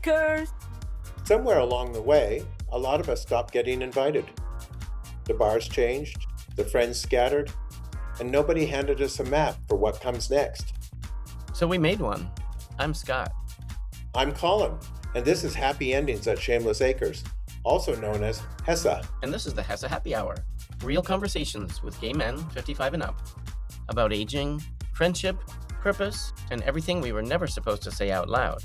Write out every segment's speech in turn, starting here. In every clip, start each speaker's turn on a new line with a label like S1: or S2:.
S1: Acres.
S2: Somewhere along the way, a lot of us stopped getting invited. The bars changed, the friends scattered, and nobody handed us a map for what comes next.
S3: So we made one. I'm Scott.
S2: I'm Colin, and this is Happy Endings at Shameless Acres, also known as HEASA.
S3: And this is the HEASA Happy Hour. Real conversations with gay men 55 and up. About aging, friendship, purpose, and everything we were never supposed to say out loud.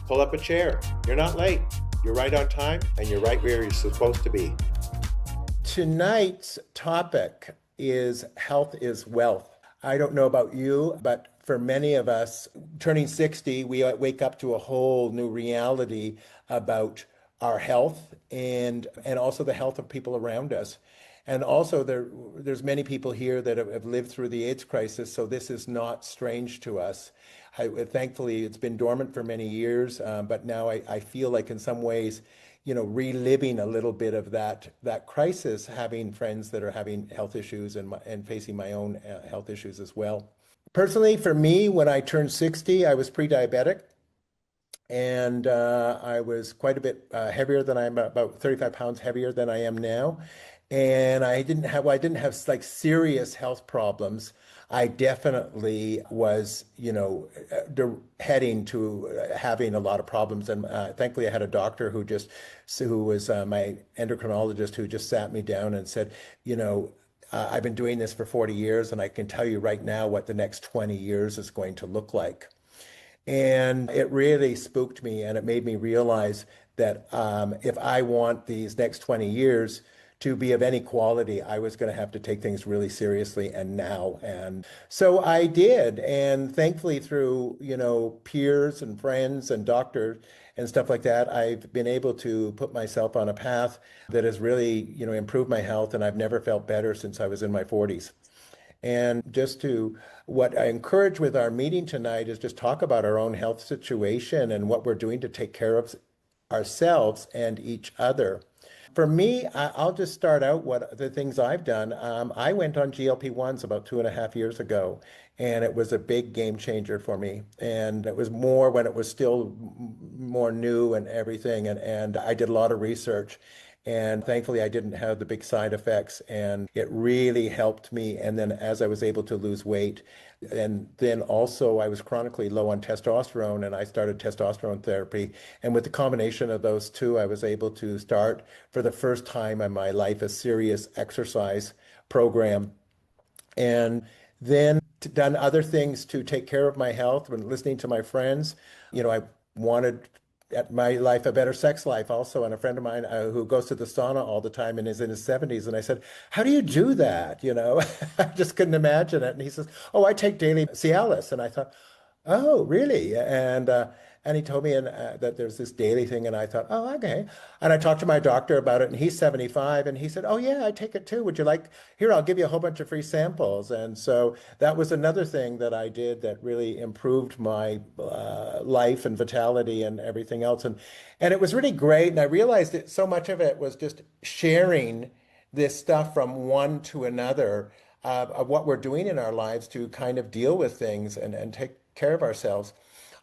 S2: Pull up a chair. You're not late. You're right on time, and you're right where you're supposed to be. Tonight's topic is health is wealth. I don't know about you, but for many of us, turning 60, we wake up to a whole new reality about our health and also the health of people around us. And also there's many people here that have lived through the AIDS crisis, so this is not strange to us. Thankfully, it's been dormant for many years, but now I feel like in some ways, reliving a little bit of that crisis, having friends that are having health issues and facing my own health issues as well. Personally, for me, when I turned 60, I was pre-diabetic, and I was quite a bit heavier than I'm about 35 pounds heavier than I am now. And I didn't have like serious health problems. I definitely was, heading to having a lot of problems. And thankfully, I had a doctor who was my endocrinologist, who just sat me down and said, I've been doing this for 40 years, and I can tell you right now what the next 20 years is going to look like. And it really spooked me, and it made me realize that if I want these next 20 years to be of any quality, I was going to have to take things really seriously and now. And so I did. And thankfully, through, peers and friends and doctors and stuff like that, I've been able to put myself on a path that has really, improved my health. And I've never felt better since I was in my 40s. And what I encourage with our meeting tonight is just talk about our own health situation and what we're doing to take care of ourselves and each other. For me, I'll just start out what the things I've done. I went on GLP-1s about 2.5 years ago, and it was a big game changer for me. And it was more when it was still more new and everything. And I did a lot of research. And thankfully, I didn't have the big side effects, and it really helped me. And then as I was able to lose weight, and then also I was chronically low on testosterone, and I started testosterone therapy. And with the combination of those two, I was able to start for the first time in my life a serious exercise program. And then done other things to take care of my health. When listening to my friends, I wanted at my life a better sex life also, and a friend of mine who goes to the sauna all the time and is in his 70s, and I said, how do you do that? I just couldn't imagine it. And he says, oh, I take daily Cialis. And I thought, oh, really? And he told me that there's this daily thing, and I thought, oh, okay. And I talked to my doctor about it, and he's 75, and he said, oh, yeah, I take it too. Would you like, here, I'll give you a whole bunch of free samples. And so that was another thing that I did that really improved my life and vitality and everything else. And it was really great. And I realized that so much of it was just sharing this stuff from one to another of what we're doing in our lives to kind of deal with things and take care of ourselves.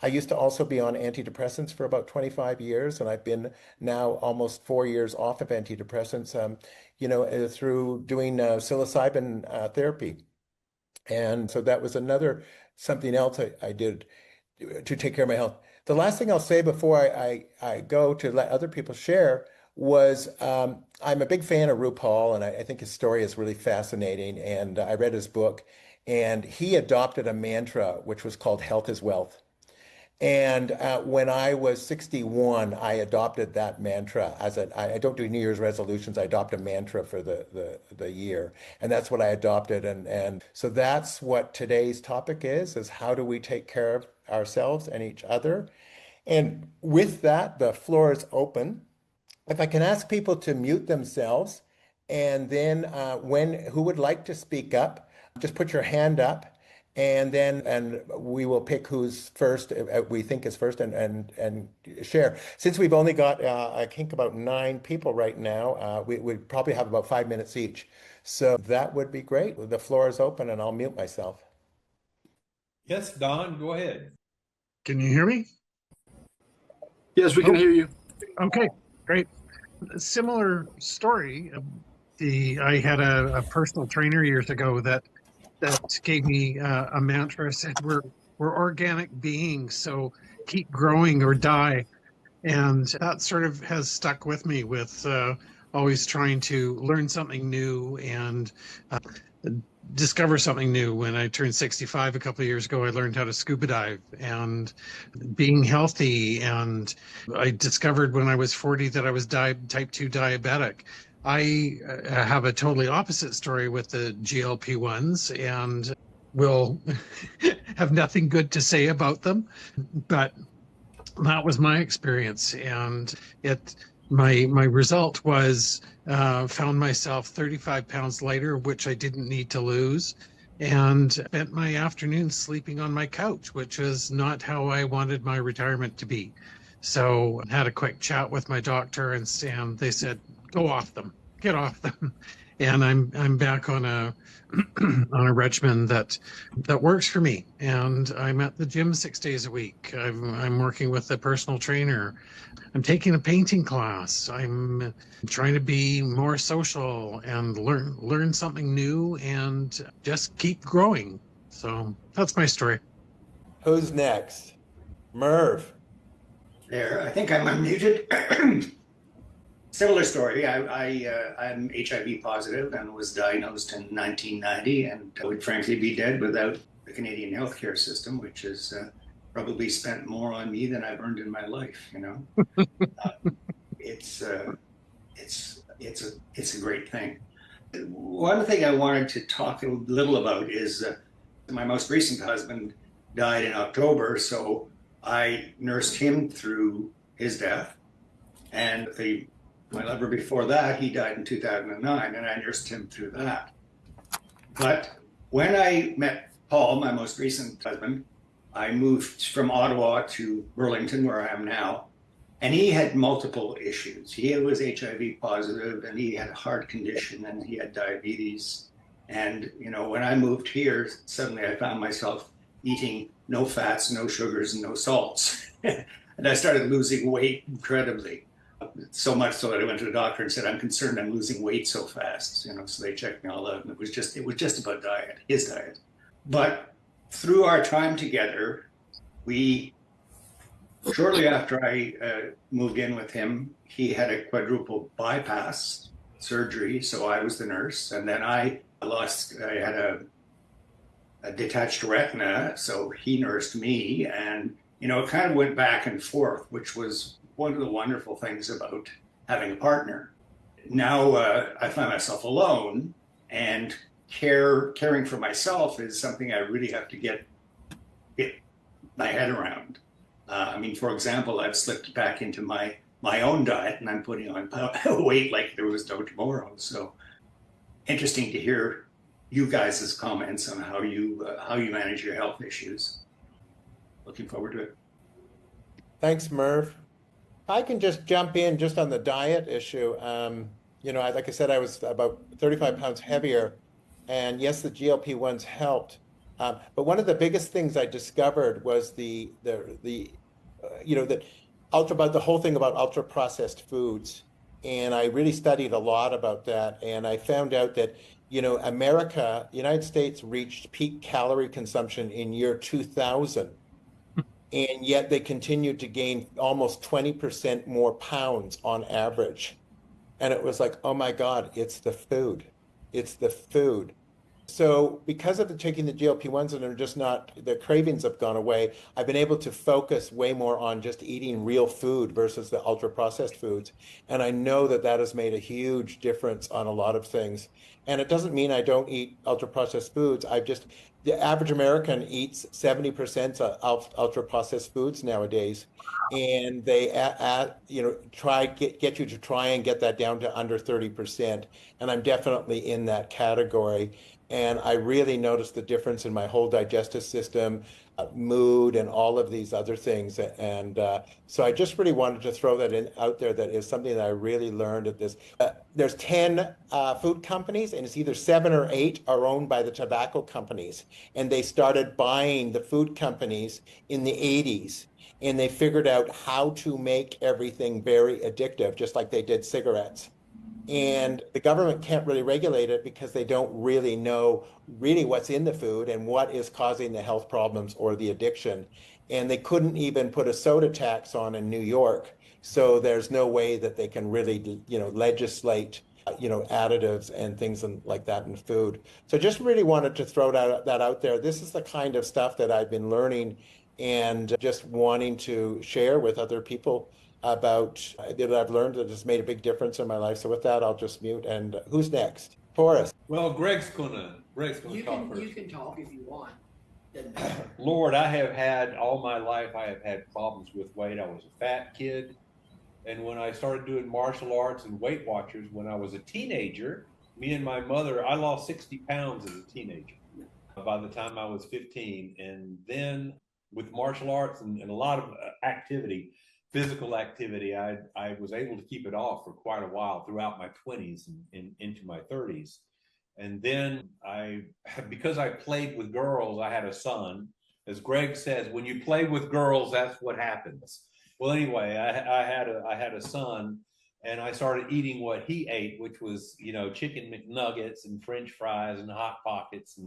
S2: I used to also be on antidepressants for about 25 years, and I've been now almost 4 years off of antidepressants, through doing psilocybin therapy. And so that was something else I did to take care of my health. The last thing I'll say before I go to let other people share was I'm a big fan of RuPaul, and I think his story is really fascinating. And I read his book, and he adopted a mantra which was called "Health is Wealth." And when I was 61, I adopted that mantra I don't do New Year's resolutions. I adopt a mantra for the year. And that's what I adopted. And so that's what today's topic is how do we take care of ourselves and each other? And with that, the floor is open. If I can ask people to mute themselves, and then who would like to speak up, just put your hand up. And we will pick who's first, we think is first, and share. Since we've only got, I think, about 9 people right now, we probably have about 5 minutes each. So that would be great. The floor is open, and I'll mute myself.
S4: Yes, Don, go ahead.
S5: Can you hear me?
S1: Yes, we can hear you.
S4: Okay, great. Similar story. I had a personal trainer years ago that gave me a mantra. Said we're organic beings, so keep growing or die. And that sort of has stuck with me, with always trying to learn something new and uh, discover something new. When I turned 65 a couple of years ago, I learned how to scuba dive and being healthy. And I discovered when I was 40 that I was type 2 diabetic. I have a totally opposite story with the GLP-1s and will have nothing good to say about them. But that was my experience, and my result was found myself 35 pounds lighter, which I didn't need to lose, and spent my afternoons sleeping on my couch, which is not how I wanted my retirement to be. So I had a quick chat with my doctor, and they said, go off them, get off them. And I'm back on a on a regimen that works for me, and I'm at the gym 6 days a week. I'm working with a personal trainer. I'm taking a painting class. I'm trying to be more social and learn something new and just keep growing. So that's my story.
S2: Who's next? Merv.
S5: There, I think I'm unmuted. Similar story. I'm HIV positive and was diagnosed in 1990, and would frankly be dead without the Canadian healthcare system, which has probably spent more on me than I've earned in my life. You know, it's a great thing. One thing I wanted to talk a little about is my most recent husband died in October, so I nursed him through his death, and my lover before that, he died in 2009, and I nursed him through that. But when I met Paul, my most recent husband, I moved from Ottawa to Burlington, where I am now, and he had multiple issues. He was HIV positive, and he had a heart condition, and he had diabetes. And, you know, when I moved here, suddenly I found myself eating no fats, no sugars, and no salts. And I started losing weight incredibly. So much so that I went to the doctor and said, I'm concerned I'm losing weight so fast. You know, so they checked me all out, and it was just about diet, his diet. But through our time together, shortly after I moved in with him, he had a quadruple bypass surgery, so I was the nurse. And then I had a detached retina, so he nursed me. And, you know, it kind of went back and forth, which was one of the wonderful things about having a partner. Now I find myself alone, and caring for myself is something I really have to get my head around. I mean, for example, I've slipped back into my own diet, and I'm putting on weight like there was no tomorrow. So interesting to hear you guys' comments on how you manage your health issues. Looking forward to it.
S2: Thanks, Merv. I can just jump in just on the diet issue. You know, like I said, I was about 35 pounds heavier, and yes, the GLP-1s helped. But one of the biggest things I discovered was the about the whole thing about ultra processed foods. And I really studied a lot about that. And I found out that, you know, United States reached peak calorie consumption in year 2000. And yet they continued to gain almost 20% more pounds on average. And it was like, oh my God, it's the food. It's the food. So because of taking the GLP-1s and they're just not, the cravings have gone away, I've been able to focus way more on just eating real food versus the ultra processed foods. And I know that that has made a huge difference on a lot of things. And it doesn't mean I don't eat ultra processed foods. The average American eats 70% of ultra processed foods nowadays. And they get you to try and get that down to under 30%. And I'm definitely in that category. And I really noticed the difference in my whole digestive system. mood and all of these other things. And so I just really wanted to throw that in out there. That is something that I really learned at this. There's 10 food companies, and it's either 7 or 8 are owned by the tobacco companies. And they started buying the food companies in the 80s. And they figured out how to make everything very addictive, just like they did cigarettes. And the government can't really regulate it because they don't really know really what's in the food and what is causing the health problems or the addiction. And they couldn't even put a soda tax on in New York. So there's no way that they can really, legislate, additives and things like that in food. So just really wanted to throw that out there. This is the kind of stuff that I've been learning and just wanting to share with other people about that I've learned that has made a big difference in my life. So with that, I'll just mute. And who's next? Forrest.
S1: Well, Greg's gonna talk first.
S6: You can talk if you want. Doesn't matter.
S1: Lord, I have had all my life, I have had problems with weight. I was a fat kid. And when I started doing martial arts and Weight Watchers, when I was a teenager, me and my mother, I lost 60 pounds as a teenager by the time I was 15. And then with martial arts and a lot of activity, physical activity, I was able to keep it off for quite a while throughout my 20s and into my 30s. And then because I played with girls, I had a son. As Greg says, when you play with girls, that's what happens. Well, anyway, I had a son, and I started eating what he ate, which was, chicken McNuggets and French fries and Hot Pockets,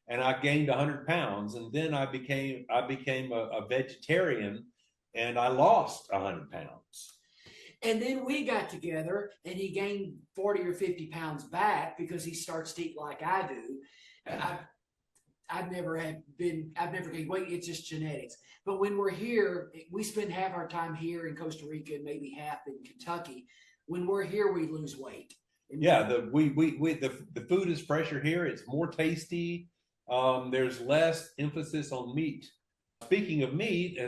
S1: and I gained 100 pounds. And then I became a vegetarian, and I lost 100 pounds.
S6: And then we got together and he gained 40 or 50 pounds back because he starts to eat like I do. I've never gained weight. It's just genetics. But when we're here, we spend half our time here in Costa Rica and maybe half in Kentucky. When we're here, we lose weight.
S1: Yeah, the food is fresher here. It's more tasty. There's less emphasis on meat. Speaking of meat,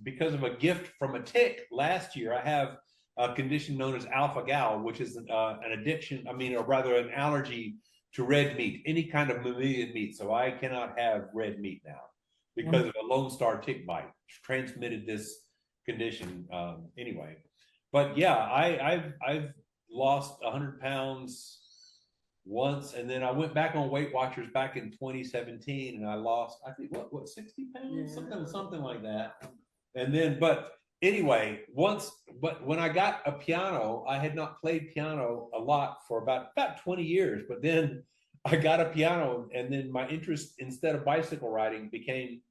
S1: because of a gift from a tick last year, I have a condition known as alpha-gal, which is an addiction. Or rather, an allergy to red meat, any kind of mammalian meat. So I cannot have red meat now because of a Lone Star tick bite. Transmitted this condition anyway. But yeah, I've lost 100 pounds once, and then I went back on Weight Watchers back in 2017, and I lost, I think, what 60 pounds, something like that. And then, but anyway, but when I got a piano, I had not played piano a lot for about 20 years, but then I got a piano, and then my interest, instead of bicycle riding, became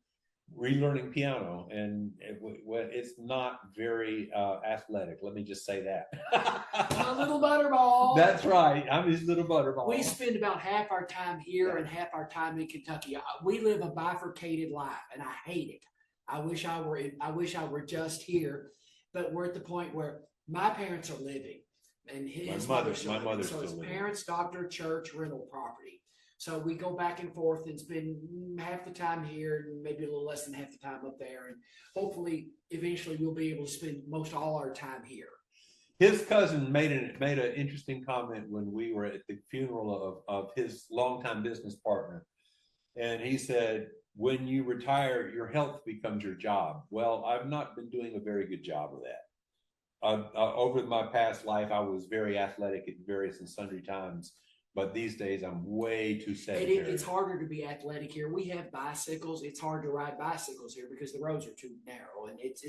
S1: relearning piano, and it's not very athletic. Let me just say that.
S6: My little butterball.
S1: That's right. I'm his little butterball.
S6: We spend about half our time here and half our time in Kentucky. We live a bifurcated life, and I hate it. I wish I were just here, but we're at the point where my parents are living, and his
S1: my mother's
S6: so his
S1: still
S6: parents, doctor, church, rental property. So we go back and forth and spend half the time here and maybe a little less than half the time up there. And hopefully, eventually, we'll be able to spend most all our time here.
S1: His cousin made an interesting comment when we were at the funeral of his longtime business partner. And he said, when you retire, your health becomes your job. Well, I've not been doing a very good job of that. Over my past life, I was very athletic at various and sundry times. But these days, I'm way too sedentary.
S6: It's harder to be athletic here. We have bicycles. It's hard to ride bicycles here because the roads are too narrow, and it's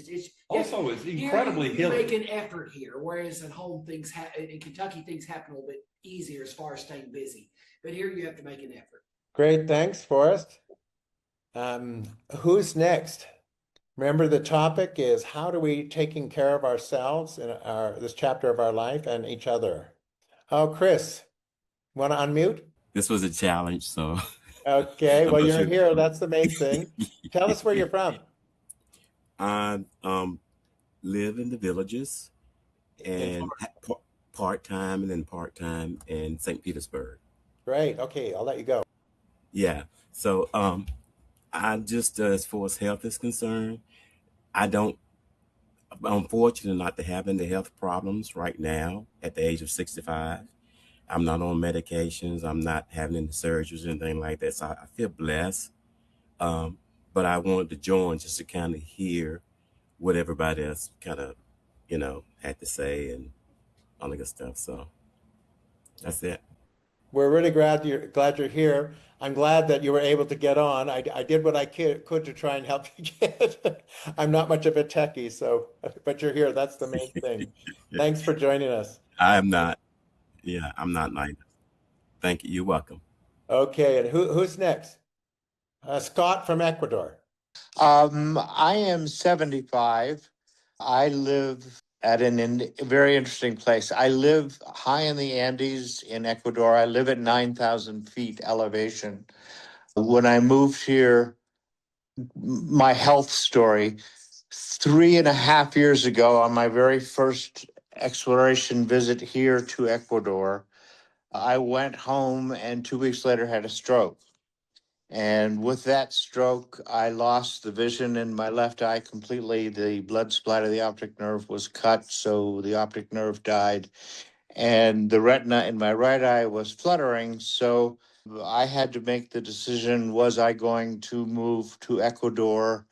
S1: also it's incredibly hilly.
S6: You make an effort here, whereas at home in Kentucky things happen a little bit easier as far as staying busy. But here you have to make an effort.
S2: Great, thanks, Forrest. Who's next? Remember, the topic is how do we taking care of ourselves in this chapter of our life and each other. Oh, Chris. Want to unmute?
S7: This was a challenge, so.
S2: Okay, well, you're here. That's the main thing. Tell us where you're from.
S7: I live in the villages and part-time and then part-time in St. Petersburg.
S2: Great. Okay, I'll let you go.
S7: Yeah. So I just, as far as health is concerned, I'm fortunate not to have any health problems right now at the age of 65. I'm not on medications. I'm not having any surgeries or anything like that. So I feel blessed. but I wanted to join just to kind of hear what everybody else kind of, had to say and all the good stuff. So that's it.
S2: We're really glad you're here. I'm glad that you were able to get on. I did what I could to try and help you get. I'm not much of a techie, so but you're here. That's the main thing.
S7: Yeah,
S2: Thanks for joining us.
S7: I am not. Yeah, I'm not neither. Thank you. You're welcome.
S2: Okay, and who's next? Scott from Ecuador.
S8: I am 75. I live at a very interesting place. I live high in the Andes in Ecuador. I live at 9,000 feet elevation. When I moved here, my health story, 3.5 years ago, on my very first exploration visit here to Ecuador, I went home and 2 weeks later had a stroke. And with that stroke, I lost the vision in my left eye completely. The blood supply to the optic nerve was cut, so the optic nerve died. And the retina in my right eye was fluttering. So I had to make the decision, was I going to move to Ecuador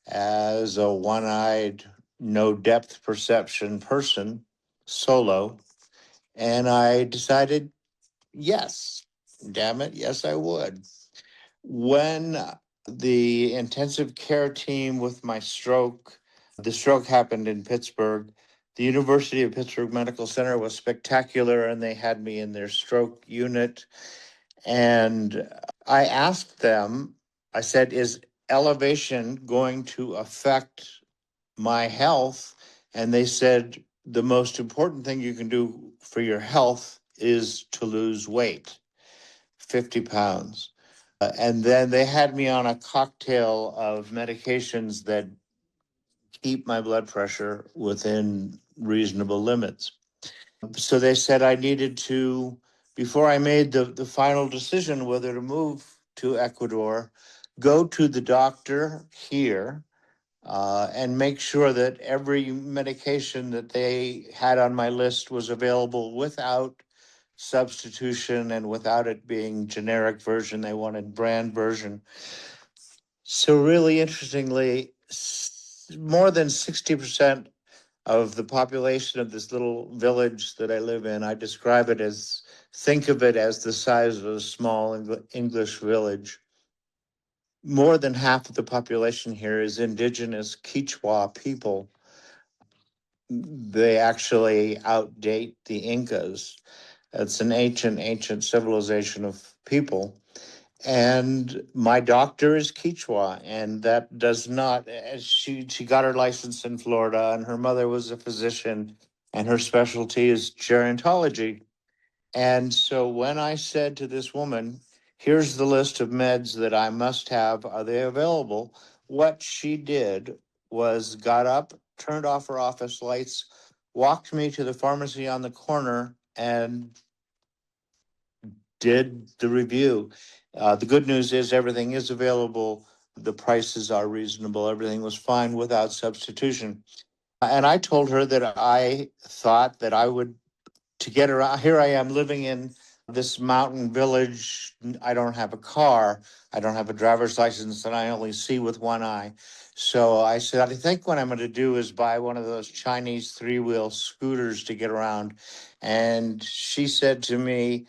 S8: as a one-eyed, no depth perception person, solo? And I decided, yes, damn it, yes, I would. When the intensive care team with my stroke, the stroke happened in Pittsburgh. The University of Pittsburgh Medical Center was spectacular, and they had me in their stroke unit. And I asked them, I said, is elevation going to affect my health? And they said, the most important thing you can do for your health is to lose weight, 50 pounds. And then they had me on a cocktail of medications that keep my blood pressure within reasonable limits. So they said I needed to, before I made the final decision whether to move to Ecuador, go to the doctor here and make sure that every medication that they had on my list was available without substitution and without it being generic version. They wanted brand version. So really interestingly, more than 60% of the population of this little village that I live in, I describe it as, think of it as the size of a small English village. More than half of the population here is indigenous Quechua people. They actually outdate the Incas. It's an ancient civilization of people. And my doctor is Quechua, and that does not, she got her license in Florida, and her mother was a physician, and her specialty is gerontology. And so when I said to this woman, here's the list of meds that I must have, are they available? What she did was got up, turned off her office lights, walked me to the pharmacy on the corner, and did the review. The good news is everything is available. The prices are reasonable. Everything was fine without substitution. And I told her that I thought that I would, to get around, here I am living in this mountain village. I don't have a car. I don't have a driver's license, and I only see with one eye. So I said, I think what I'm going to do is buy one of those Chinese three-wheel scooters to get around. And she said to me,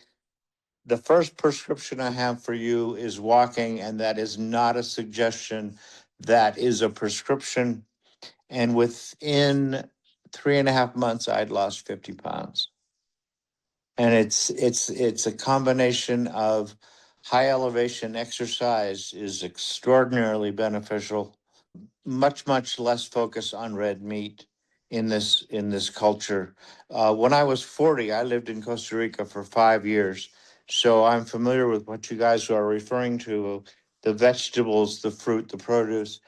S8: the first prescription I have for you is walking, and that is not a suggestion. That is a prescription. And within 3.5 months, I'd lost 50 pounds. And it's a combination of high elevation exercise is extraordinarily beneficial, much less focus on red meat in this culture. When I was 40, I lived in Costa Rica for 5 years. So I'm familiar with what you guys are referring to, the vegetables, the fruit, the produce,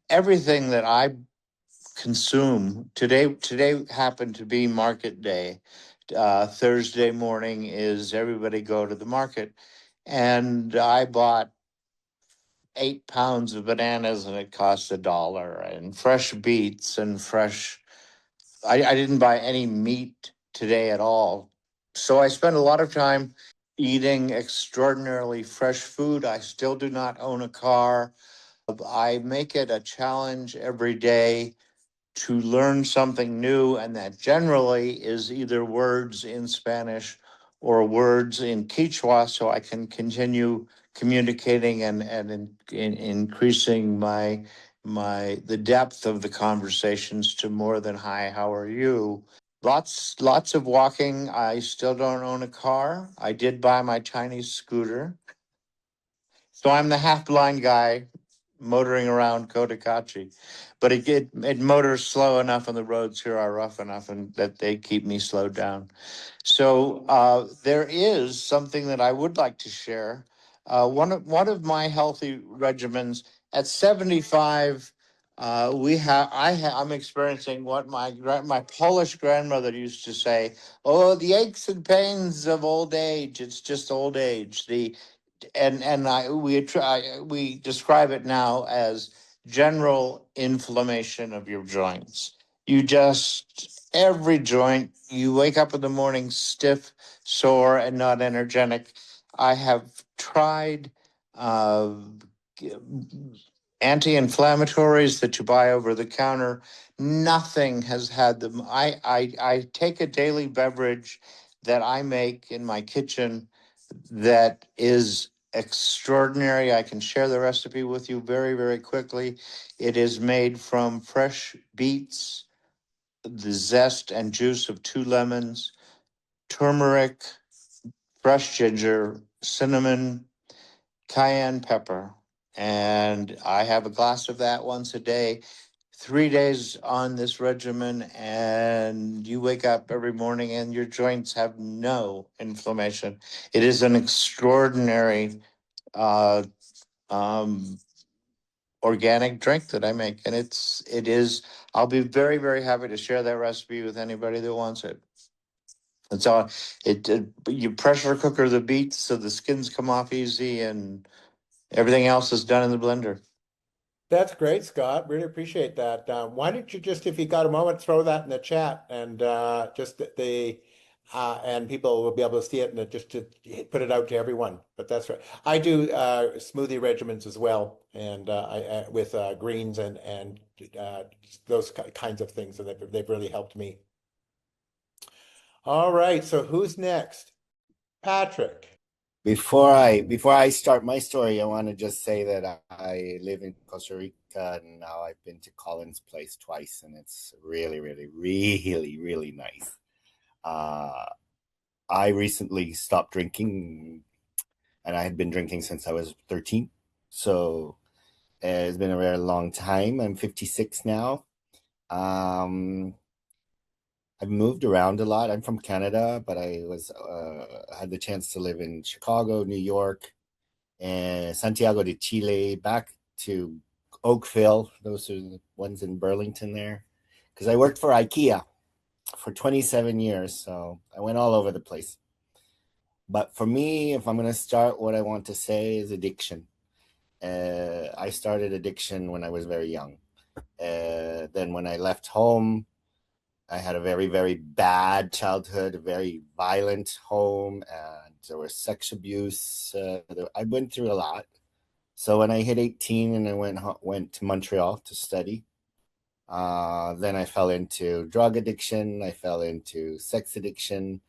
S8: everything that I consume. Today happened to be market day. Thursday morning is everybody go to the market. And I bought 8 pounds of bananas and it cost $1, and fresh beets and I didn't buy any meat today at all. So I spent a lot of time eating extraordinarily fresh food. I still do not own a car. I make it a challenge every day to learn something new, and that generally is either words in Spanish or words in Quechua, so I can continue communicating and increasing the depth of the conversations to more than hi, how are you? Lots of walking. I still don't own a car. I did buy my Chinese scooter. So I'm the half blind guy motoring around Cotacachi, but it motors slow enough, and the roads here are rough enough, and that they keep me slowed down. So there is something that I would like to share. One of my healthy regimens at 75. I'm experiencing what my Polish grandmother used to say. Oh, the aches and pains of old age. It's just old age. We describe it now as general inflammation of your joints. You just every joint. You wake up in the morning stiff, sore, and not energetic. I have tried uh, anti-inflammatories that you buy over the counter. Nothing has had them. I take a daily beverage that I make in my kitchen that is extraordinary. I can share the recipe with you very, very quickly. It is made from fresh beets, the zest and juice of 2 lemons, turmeric, fresh ginger, cinnamon, cayenne pepper. And I have a glass of that once a day. 3 days on this regimen, and you wake up every morning and your joints have no inflammation. It is an extraordinary uh, um, organic drink that I make, and it is. I'll be very, very happy to share that recipe with anybody that wants it. And so you pressure cooker the beets so the skins come off easy, and everything else is done in the blender.
S2: That's great, Scott. Really appreciate that. Why don't you just, if you got a moment, throw that in the chat, and and people will be able to see it, and just to put it out to everyone. But that's right. I do smoothie regimens as well, and with greens and those kinds of things, and they've really helped me. All right. So who's next? Patrick.
S9: Before I start my story, I want to just say that I live in Costa Rica, and now I've been to Colin's place twice, and it's really, really, really, really nice. I recently stopped drinking, and I had been drinking since I was 13. So it's been a very long time. I'm 56 now. I've moved around a lot. I'm from Canada, but I had the chance to live in Chicago, New York, and Santiago de Chile, back to Oakville. Those are the ones in Burlington there. Because I worked for IKEA for 27 years, so I went all over the place. But for me, if I'm going to start, what I want to say is addiction. I started addiction when I was very young. Then when I left home, I had a very, very bad childhood, a very violent home, and there was sex abuse. I went through a lot. So when I hit 18 and I went to Montreal to study, then I fell into drug addiction. I fell into sex addiction.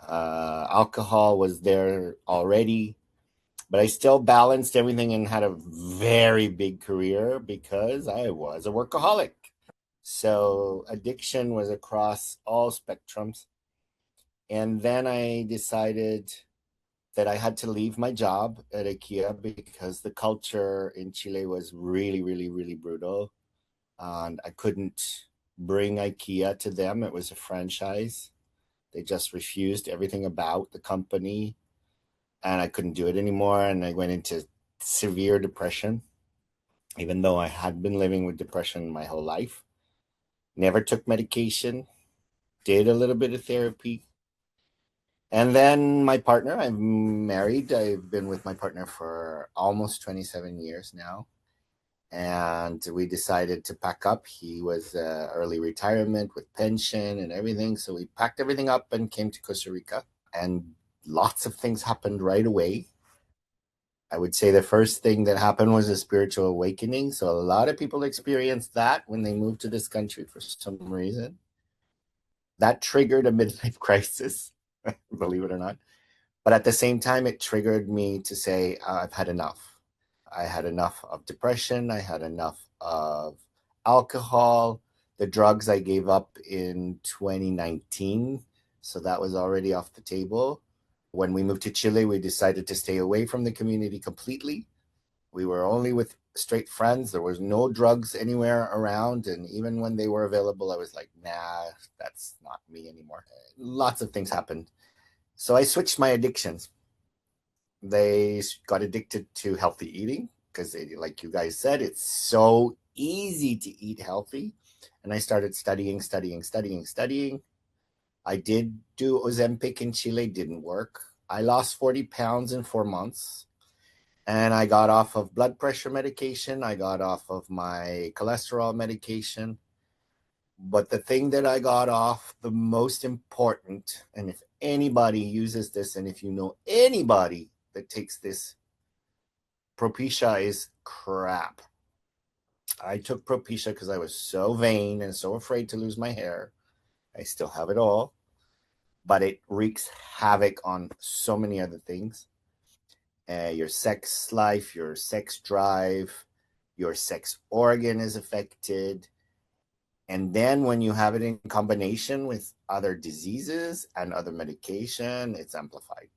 S9: Alcohol was there already, but I still balanced everything and had a very big career because I was a workaholic. So addiction was across all spectrums. And then I decided that I had to leave my job at IKEA because the culture in Chile was really, really, really brutal. And I couldn't bring IKEA to them. It was a franchise. They just refused everything about the company. And I couldn't do it anymore. And I went into severe depression, even though I had been living with depression my whole life. Never took medication, did a little bit of therapy. And then my partner, I'm married. I've been with my partner for almost 27 years now. And we decided to pack up. He was early retirement with pension and everything. So we packed everything up and came to Costa Rica. And lots of things happened right away. I would say the first thing that happened was a spiritual awakening. So a lot of people experienced that when they moved to this country for some reason. That triggered a midlife crisis, believe it or not. But at the same time, it triggered me to say, I've had enough. I had enough of depression. I had enough of alcohol. The drugs I gave up in 2019. So that was already off the table. When we moved to Chile, we decided to stay away from the community completely. We were only with straight friends. There was no drugs anywhere around. And even when they were available, I was like, nah, that's not me anymore. Lots of things happened. So I switched my addictions. They got addicted to healthy eating because, like you guys said, it's so easy to eat healthy. And I started studying. I did do Ozempic in Chile, didn't work. I lost 40 pounds in 4 months. And I got off of blood pressure medication. I got off of my cholesterol medication. But the thing that I got off, the most important, and if anybody uses this, and if you know anybody that takes this, Propecia is crap. I took Propecia because I was so vain and so afraid to lose my hair. I still have it all, but it wreaks havoc on so many other things. Your sex life, your sex drive, your sex organ is affected. And then when you have it in combination with other diseases and other medication, it's amplified.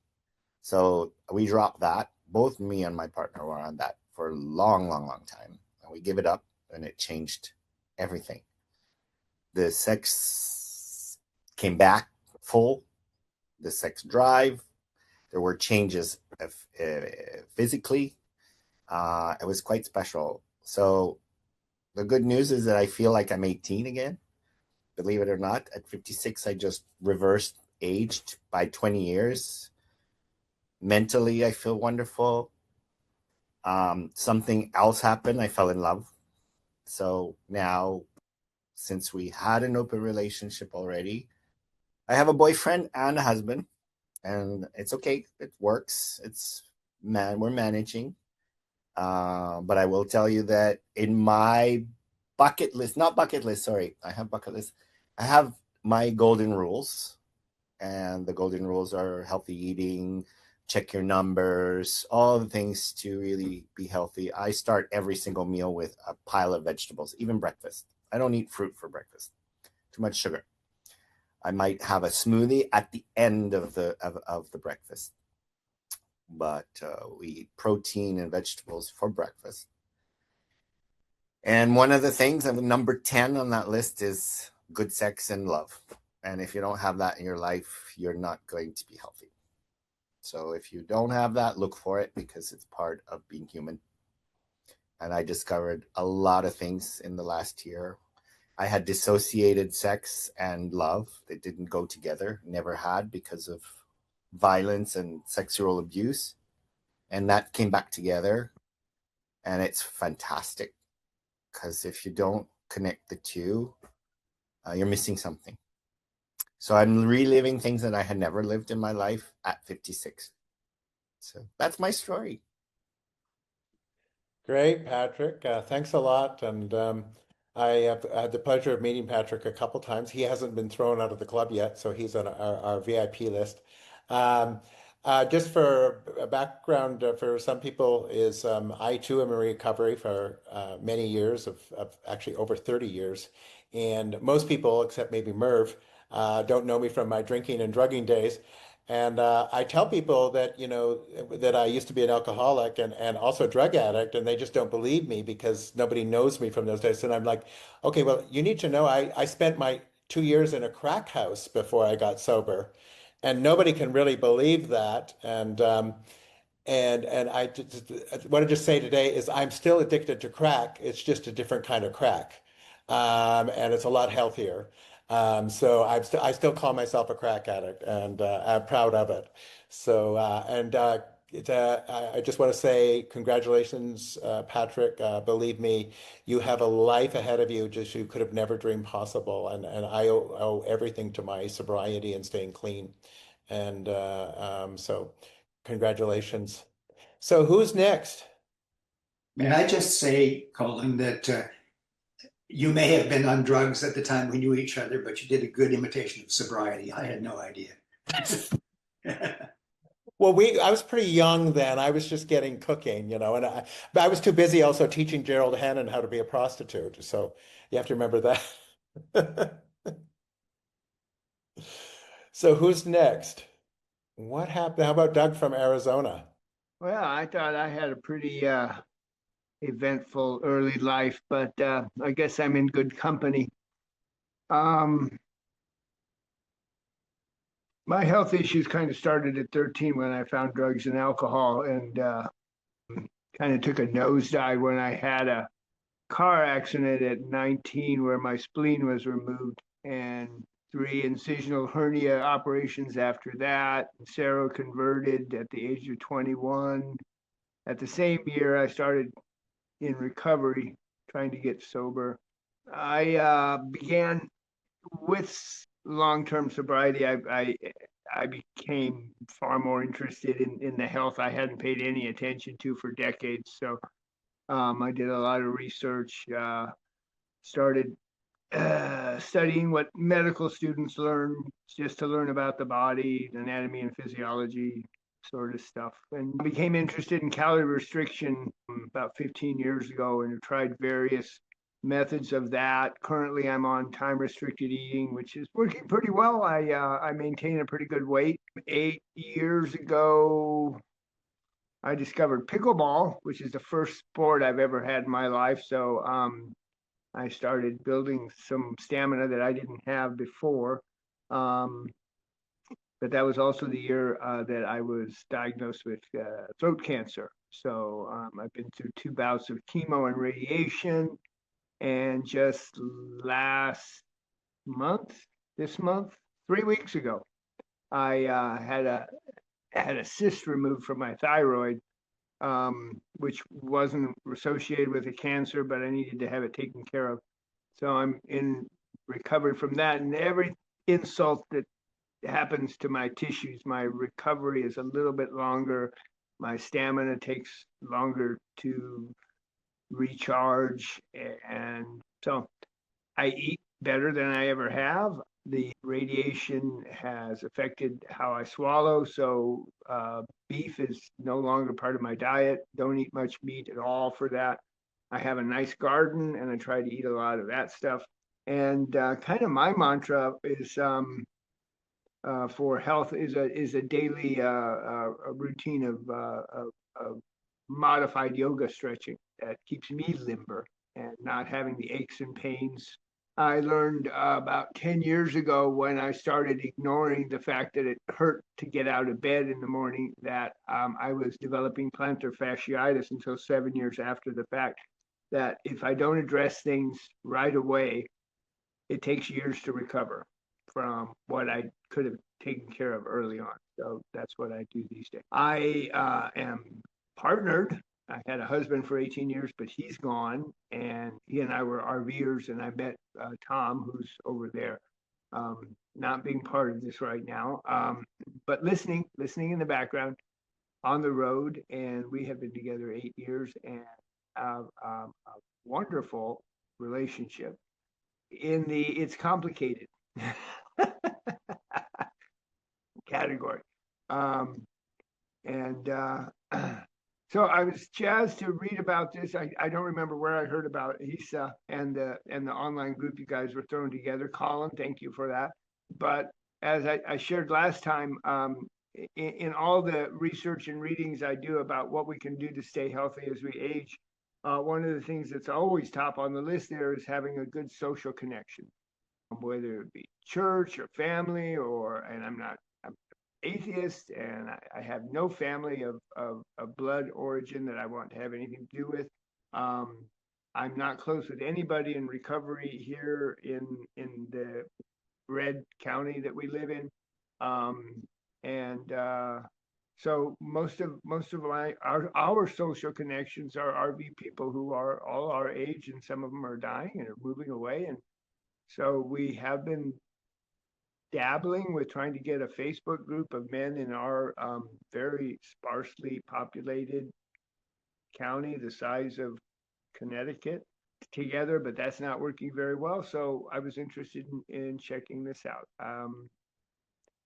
S9: So we dropped that. Both me and my partner were on that for a long time. And we gave it up and it changed everything. The sex came back full, the sex drive. There were changes physically. It was quite special. So the good news is that I feel like I'm 18 again. Believe it or not, at 56, I just reversed aged by 20 years. Mentally, I feel wonderful. Something else happened. I fell in love. So now, since we had an open relationship already, I have a boyfriend and a husband, and it's okay. It works. We're managing. But I will tell you that in my bucket list, not bucket list, sorry, I have bucket list. I have my golden rules, and the golden rules are healthy eating, check your numbers, all the things to really be healthy. I start every single meal with a pile of vegetables, even breakfast. I don't eat fruit for breakfast. Too much sugar. I might have a smoothie at the end of the breakfast. But we eat protein and vegetables for breakfast. And one of the things, number 10 on that list, is good sex and love. And if you don't have that in your life, you're not going to be healthy. So if you don't have that, look for it, because it's part of being human. And I discovered a lot of things in the last year. I had dissociated sex and love. They didn't go together, never had, because of violence and sexual abuse. And that came back together. And it's fantastic, because if you don't connect the two, you're missing something. So I'm reliving things that I had never lived in my life at 56. So that's my story.
S2: Great, Patrick. Thanks a lot. And I have had the pleasure of meeting Patrick a couple times. He hasn't been thrown out of the club yet, so he's on our VIP list. Um, just for a background for some people is I too am in recovery for many years of actually over 30 years. And most people, except maybe Merv, don't know me from my drinking and drugging days. And I tell people that, that I used to be an alcoholic and also a drug addict, and they just don't believe me because nobody knows me from those days. And I'm like, okay, well, you need to know I spent my 2 years in a crack house before I got sober. And nobody can really believe that. And I just, what I just say today is I'm still addicted to crack. It's just a different kind of crack, and it's a lot healthier. So I still call myself a crack addict, and I'm proud of it. So I just want to say congratulations, Patrick. Believe me, you have a life ahead of you just you could have never dreamed possible. And I owe everything to my sobriety and staying clean. And so congratulations. So who's next?
S5: May I just say, Colin, that you may have been on drugs at the time we knew each other, but you did a good imitation of sobriety. I had no idea.
S2: Well, I was pretty young then. I was just getting cooking, you know, and but I was too busy also teaching Gerald Hannon how to be a prostitute. So you have to remember that. So who's next? What happened? How about Doug from Arizona?
S10: Well, I thought I had a pretty eventful early life, but I guess I'm in good company. My health issues kind of started at 13 when I found drugs and alcohol, and kind of took a nosedive when I had a car accident at 19 where my spleen was removed, and 3 incisional hernia operations after that, seroconverted at the age of 21. At the same year, I started in recovery, trying to get sober. I began with long-term sobriety. I became far more interested in the health I hadn't paid any attention to for decades. So I did a lot of research, started studying what medical students learn, just to learn about the body, anatomy and physiology sort of stuff, and became interested in calorie restriction about 15 years ago, and have tried various methods of that. Currently, I'm on time restricted eating, which is working pretty well. I maintain a pretty good weight. 8 years ago, I discovered pickleball, which is the first sport I've ever had in my life. So I started building some stamina that I didn't have before. But that was also the year that I was diagnosed with throat cancer. So I've been through 2 bouts of chemo and radiation. And just this month, 3 weeks ago, I had a cyst removed from my thyroid, which wasn't associated with a cancer, but I needed to have it taken care of. So I'm in recovery from that, and every insult that happens to my tissues, my recovery is a little bit longer. My stamina takes longer to recharge, and so I eat better than I ever have. The radiation has affected how I swallow, so beef is no longer part of my diet. Don't eat much meat at all for that. I have a nice garden, and I try to eat a lot of that stuff. And kind of my mantra is for health is a daily a routine of modified yoga stretching that keeps me limber and not having the aches and pains. I learned about 10 years ago, when I started ignoring the fact that it hurt to get out of bed in the morning, that I was developing plantar fasciitis until 7 years after the fact, that if I don't address things right away, it takes years to recover from what I could have taken care of early on. So that's what I do these days. I am partnered. I had a husband for 18 years, but he's gone, and he and I were RVers, and I met Tom, who's over there, not being part of this right now, but listening in the background on the road. And we have been together 8 years and have a wonderful relationship. It's complicated category. So I was jazzed to read about this. I don't remember where I heard about HEASA and the online group you guys were throwing together. Colin, thank you for that. But as I shared last time, in all the research and readings I do about what we can do to stay healthy as we age, one of the things that's always top on the list there is having a good social connection, whether it be church or family, and I'm atheist, and I have no family of blood origin that I want to have anything to do with. I'm not close with anybody in recovery here in the red county that we live in. So most of our social connections are RV people who are all our age, and some of them are dying and are moving away. And so we have been dabbling with trying to get a Facebook group of men in our very sparsely populated county, the size of Connecticut, together, but that's not working very well. So I was interested in checking this out.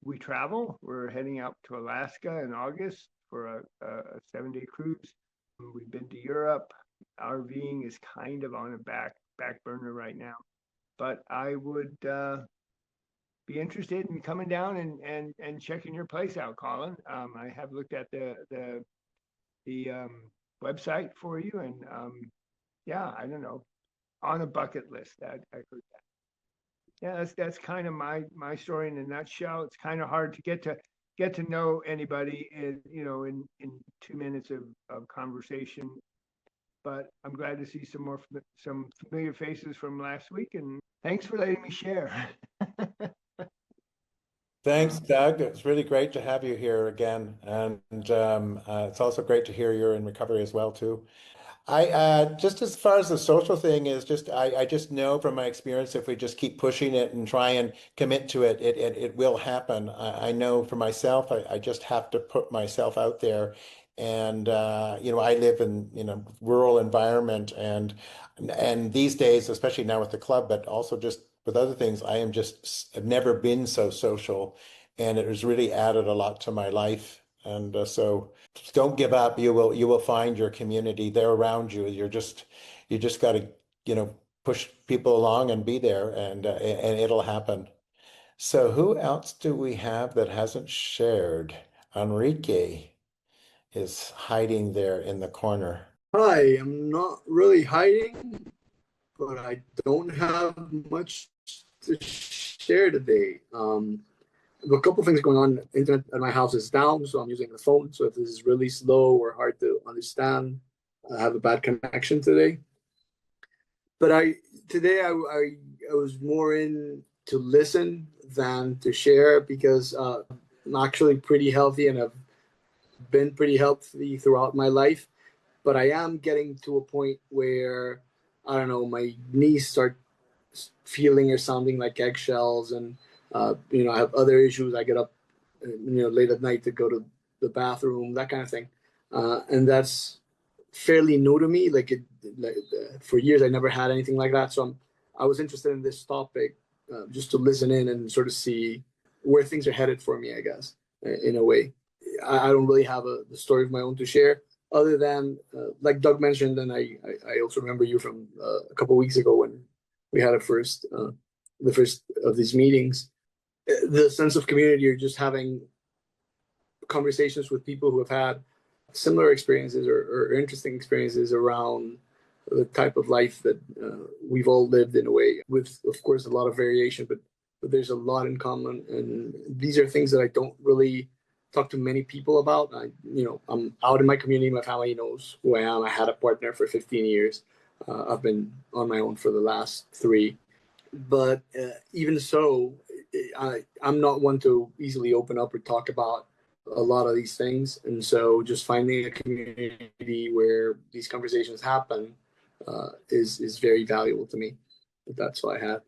S10: We travel. We're heading out to Alaska in August for a 7-day cruise. We've been to Europe. RVing is kind of on a back burner right now, but I would be interested in coming down and checking your place out, Colin. I have looked at the website for you, and yeah, I don't know, on a bucket list. I heard that. Yeah, that's kind of my story in a nutshell. It's kind of hard to get to know anybody in in 2 minutes of conversation, but I'm glad to see some familiar faces from last week, and thanks for letting me share.
S2: Thanks, Doug. It's really great to have you here again, and it's also great to hear you're in recovery as well too. I just as far as the social thing is, I just know from my experience, if we just keep pushing it and try and commit to it, it will happen. I know for myself, I just have to put myself out there. And I live in a rural environment, and these days, especially now with the club, but also just with other things, I've never been so social, and it has really added a lot to my life. And so don't give up. You will find your community. They're around you. You just got to, push people along and be there, and it'll happen. So who else do we have that hasn't shared? Enrique is hiding there in the corner.
S11: Hi, I'm not really hiding, but I don't have much to share today. A couple things going on. Internet at my house is down, so I'm using the phone. So if this is really slow or hard to understand, I have a bad connection today. But today I was more in to listen than to share, because I'm actually pretty healthy and I've been pretty healthy throughout my life. But I am getting to a point where, I don't know, my knees start feeling or sounding like eggshells, and I have other issues. I get up, late at night to go to the bathroom, that kind of thing, and that's fairly new to me. For years, I never had anything like that. So I was interested in this topic, just to listen in and sort of see where things are headed for me, I guess, in a way. I don't really have the story of my own to share, other than like Doug mentioned, and I also remember you from a couple of weeks ago when we had the first of these meetings. The sense of community, or just having conversations with people who have had similar experiences or interesting experiences around the type of life that we've all lived, in a way, with, of course, a lot of variation, but there's a lot in common. And these are things that I don't really talk to many people about. I'm out in my community. My family knows who I am. I had a partner for 15 years. I've been on my own for the last 3. But even so, I'm not one to easily open up or talk about a lot of these things. And so just finding a community where these conversations happen is very valuable to me. That's what I had.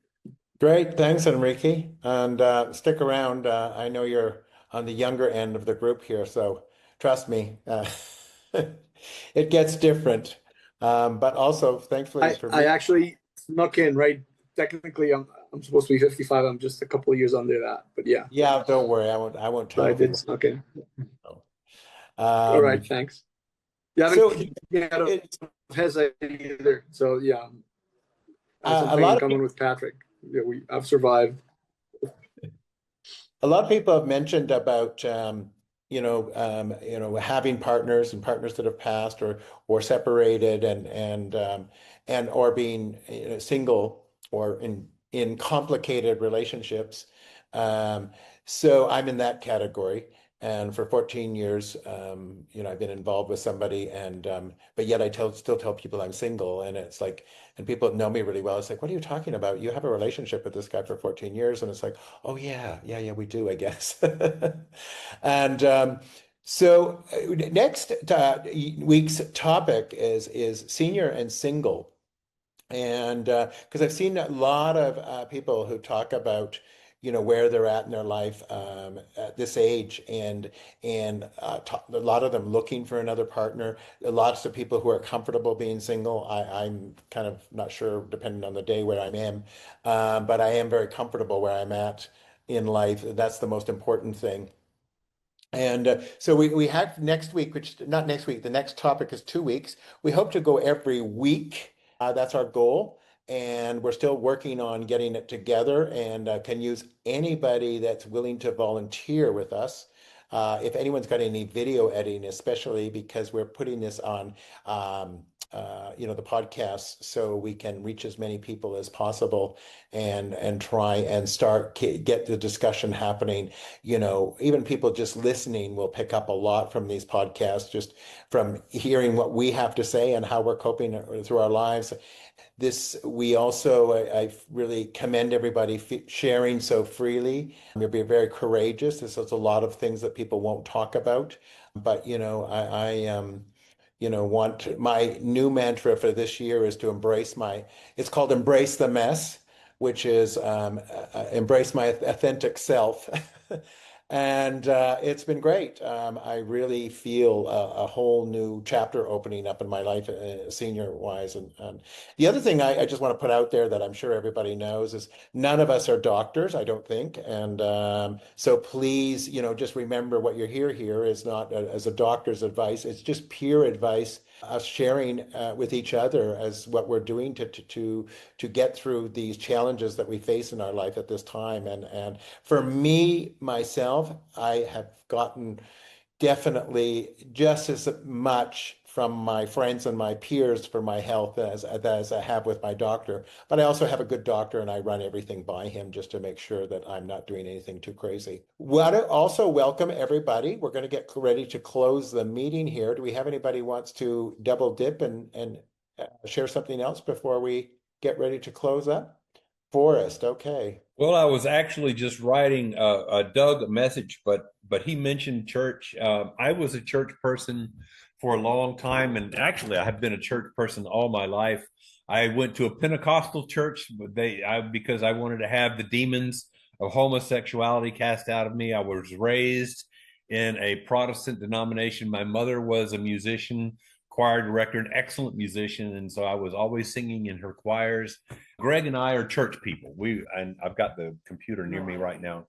S2: Great, thanks, Enrique. And stick around. I know you're on the younger end of the group here, so trust me, it gets different. But also, thankfully,
S11: I actually snuck in, right? Technically, I'm supposed to be 55. I'm just a couple of years under that, but yeah.
S2: Yeah, don't worry. I won't tell
S11: I
S2: you.
S11: did snuck in.
S2: So,
S11: All right, thanks. Yeah, I
S2: so
S11: haven't kicked out of HEASA either. So yeah, I have
S2: a
S11: something
S2: lot
S11: in
S2: of
S11: common with Patrick. Yeah, I've survived.
S2: a lot of people have mentioned about having partners and partners that have passed or separated and or being single or in complicated relationships. So I'm in that category. And for 14 years, I've been involved with somebody, and but yet I still tell people I'm single, and it's like, and people know me really well. It's like, what are you talking about? You have a relationship with this guy for 14 years, and it's like, oh yeah, we do, I guess. And so next week's topic is senior and single. And because I've seen a lot of people who talk about, where they're at in their life at this age, and a lot of them looking for another partner. Lots of people who are comfortable being single. I'm kind of not sure, depending on the day where I am, but I am very comfortable where I'm at in life. That's the most important thing. And so we have next week, which not next week, the next topic is 2 weeks. We hope to go every week. That's our goal. And we're still working on getting it together, and can use anybody that's willing to volunteer with us. If anyone's got any video editing, especially because we're putting this on the podcast, so we can reach as many people as possible, and try and get the discussion happening. Even people just listening will pick up a lot from these podcasts, just from hearing what we have to say and how we're coping through our lives. We also, I really commend everybody sharing so freely. You're being very courageous. There's a lot of things that people won't talk about, but want my new mantra for this year is to it's called Embrace the Mess, which is embrace my authentic self. And it's been great. I really feel a whole new chapter opening up in my life, senior wise. And the other thing I just want to put out there that I'm sure everybody knows is none of us are doctors, I don't think. And so please, just remember what you hear here is not as a doctor's advice. It's just pure advice, us sharing with each other as what we're doing to get through these challenges that we face in our life at this time. And for me, myself, I have gotten definitely just as much from my friends and my peers for my health as I have with my doctor. But I also have a good doctor, and I run everything by him just to make sure that I'm not doing anything too crazy. Want to also welcome everybody. We're going to get ready to close the meeting here. Do we have anybody who wants to double dip and share something else before we get ready to close up? Forrest, okay.
S1: Well, I was actually just writing Doug a message, but he mentioned church. I was a church person for a long time, and actually, I have been a church person all my life. I went to a Pentecostal church, but because I wanted to have the demons of homosexuality cast out of me. I was raised in a Protestant denomination. My mother was a musician, choir director, an excellent musician, and so I was always singing in her choirs. Greg and I are church people. And I've got the computer near me right now.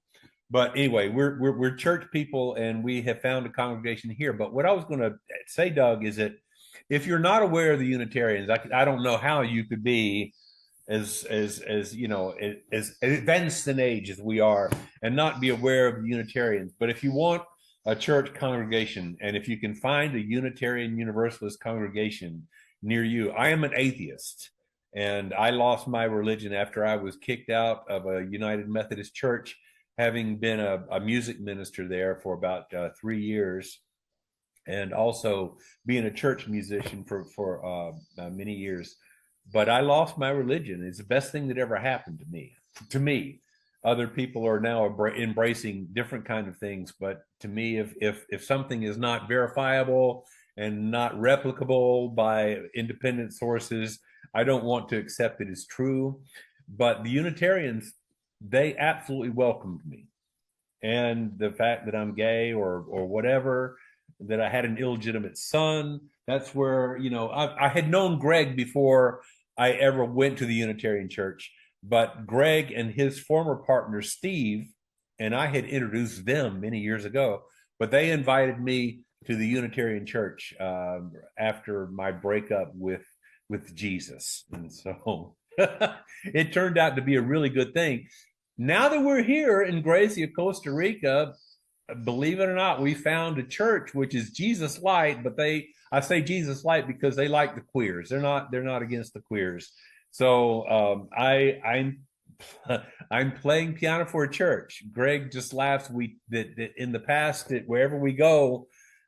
S1: But anyway, we're church people, and we have found a congregation here. But what I was going to say, Doug, is that if you're not aware of the Unitarians, I don't know how you could be as advanced in age as we are and not be aware of the Unitarians. But if you want a church congregation, and if you can find a Unitarian Universalist congregation near you, I am an atheist, and I lost my religion after I was kicked out of a United Methodist Church, having been a music minister there for about 3 years, and also being a church musician for many years. But I lost my religion. It's the best thing that ever happened to me. Other people are now embracing different kind of things, but to me, if something is not verifiable and not replicable by independent sources, I don't want to accept it as true. But the Unitarians, they absolutely welcomed me, and the fact that I'm gay or whatever, that I had an illegitimate son. That's where I had known Greg before I ever went to the Unitarian Church. But Greg and his former partner, Steve, and I had introduced them many years ago, but they invited me to the Unitarian Church after my breakup with Jesus. And so it turned out to be a really good thing. Now that we're here in Gracia, Costa Rica, believe it or not, we found a church which is Jesus Light, but I say Jesus Light because they like the queers. They're not against the queers. So I'm playing piano for a church. Greg just laughs. That in the past, that wherever we go,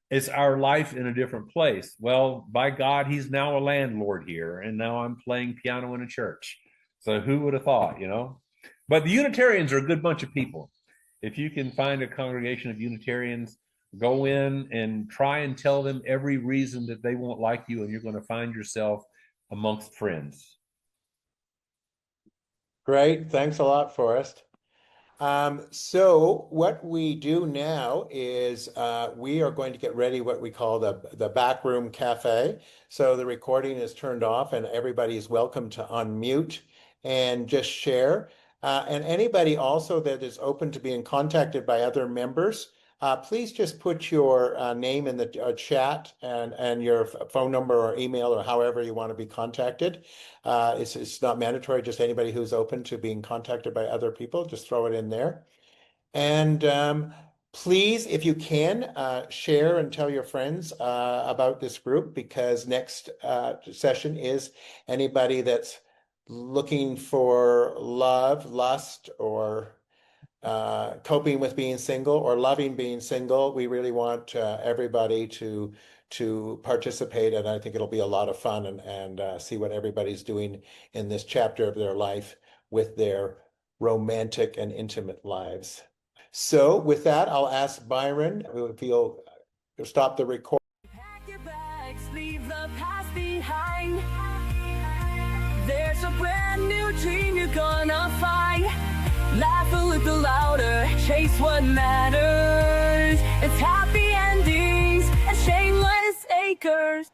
S1: it's our life in a different place. Well, by God, he's now a landlord here, and now I'm playing piano in a church. So who would have thought, But the Unitarians are a good bunch of people. If you can find a congregation of Unitarians, go in and try and tell them every reason that they won't like you, and you're going to find yourself amongst friends.
S2: Great. Thanks a lot, Forrest. So what we do now is we are going to get ready what we call the backroom cafe. So the recording is turned off and everybody is welcome to unmute and just share. And anybody also that is open to being contacted by other members, please just put your name in the chat and your phone number or email or however you want to be contacted. It's not mandatory, just anybody who's open to being contacted by other people, just throw it in there. And please, if you can, share and tell your friends about this group, because next session is anybody that's looking for love, lust, or coping with being single or loving being single. We really want everybody to participate, and I think it'll be a lot of fun and see what everybody's doing in this chapter of their life with their romantic and intimate lives. So with that, I'll ask Byron, if you'll stop the recording.
S12: Pack your bags, leave the past behind. There's a brand new dream you're gonna find. Laugh a little louder, chase what matters. It's happy endings and shameless acres.